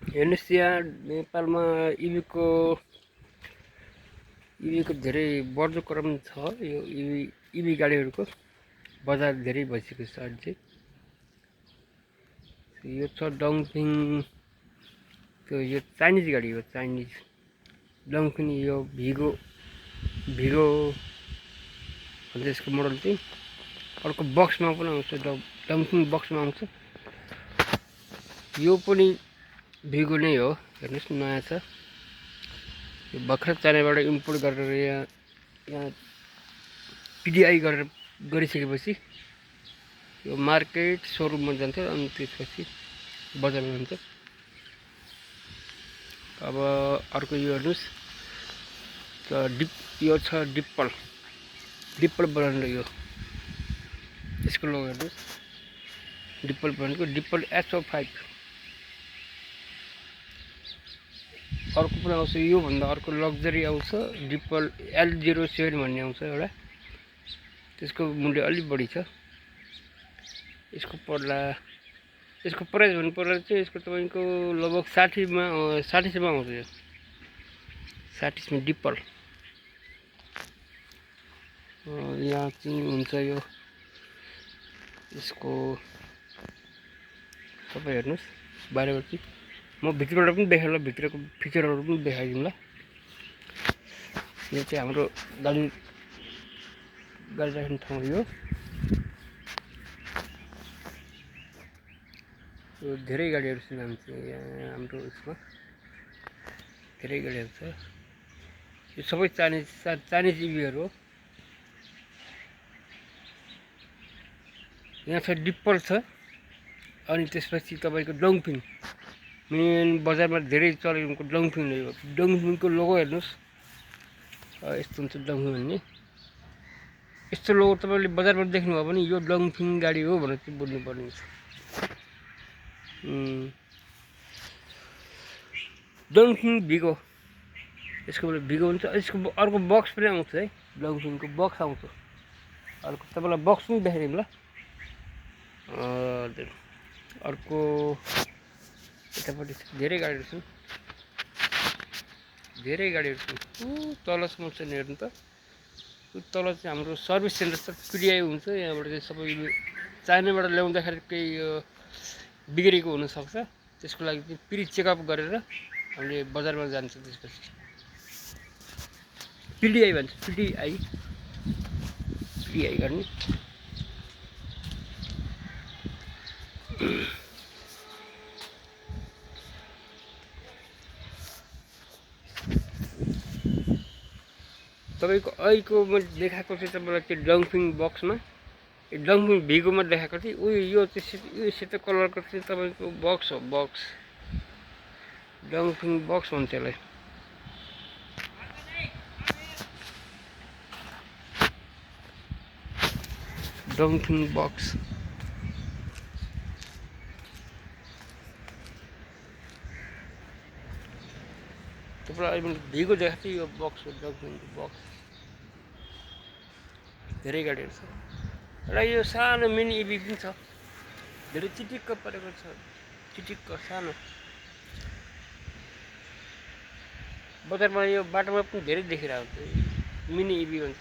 हेर्नुहोस् यहाँ नेपालमा इभीको धेरै बढ्दो क्रम छ। यो इभी गाडीहरूको बजार धेरै भइसकेको छ। अझै यो छ डङफिङ, त्यो यो चाइनिज गाडी हो, चाइनिज डङफिङ। यो भिगो भन्छ यसको मोडल चाहिँ। अर्को बक्समा पनि आउँछ, डङफिङ बक्समा आउँछ। यो पनि भिगो नै हो। हेर्नुहोस् नयाँ छ। यो भर्खर चाइनाबाट इम्पोर्ट गरेर यहाँ पिडिआई गरिसकेपछि यो मार्केट सोरुममा जान्छ, अनि त्यसपछि बजारमा जान्छ। अब अर्को यो हेर्नुहोस्, यो छ डिप्पल ब्रान्ड। यो यसको लोगो हेर्नुहोस्, डिप्पल ब्रान्डको डिप्पल SO5। अर्को पनि आउँछ, योभन्दा अर्को लग्जरी आउँछ, डिप्पल L07 भन्ने आउँछ एउटा। त्यसको मूल्य अलिक बढी छ। यसको प्राइस भन्नु पर्दा चाहिँ यसको तपाईँको लगभग 60 आउँछ। यो 60 डिप्पल। यहाँ चाहिँ हुन्छ यो यसको सबै हेर्नुहोस् बाहिरबाट चाहिँ। म भित्रबाट पनि देखाउँला, भित्रको फिचरहरू पनि देखाइदिउँला। यो चाहिँ हाम्रो गाडी राख्ने ठाउँ हो। यो धेरै गाडीहरू छ यहाँ हाम्रो उसमा, धेरै गाडीहरू छ। यो सबै चाइनिज इभीहरू हो। यहाँ छ डिप्पल छ, अनि त्यसपछि तपाईँको डङफिङ। मेन बजारमा धेरै चलेको डङफिङ हो। डङफिङको लोगो हेर्नुहोस्, यस्तो हुन्छ डङफिङ भन्ने। यस्तो लोगो तपाईँले बजारमा देख्नुभयो भने यो डङफिङ गाडी हो भनेर चाहिँ बुझ्नुपर्ने हुन्छ। डङफिङ भिगो, यसको भिगो हुन्छ। यसको अर्को बक्स पनि आउँछ है, डङफिङको बक्स आउँछ। अर्को तपाईँलाई बक्स पनि देखाइदिउँ ल। अर्को यतापट्टि धेरै गाडीहरू छन्, तलसम्म छ हेर्नु त। तल चाहिँ हाम्रो सर्भिस सेन्टर छ, पिडिआई हुन्छ। यहाँबाट चाहिँ सबै चाइनाबाट ल्याउँदाखेरि केही बिग्रेको हुनसक्छ, त्यसको लागि चाहिँ प्रि चेकअप गरेर हामीले बजारमा जान्छ। त्यसपछि पिडिआई भन्छ, पिडिआई गर्ने। तपाईँको अहिलेको मैले देखाएको चाहिँ तपाईँलाई त्यो डङफिङ बक्समा, डङफिङ भिगोमा देखाएको थिएँ। यो चाहिँ यो सेतो कलरको चाहिँ तपाईँको बक्स हो, बक्स डङफिङ बक्स भन्छ यसलाई। डङफिङ बक्स तपाईँलाई अहिले मैले भिगो देखाएको थिएँ। यो बक्स हो, डङफिङको बक्स। धेरै गाडीहरू छ। र यो सानो मिनी इभी पनि छ, धेरै चिटिक्क परेको छ, चिटिक्क सानो। बजारमा यो बाटोमा पनि धेरै देखिरहेको हुन्छ, मिनी इभी भन्छ।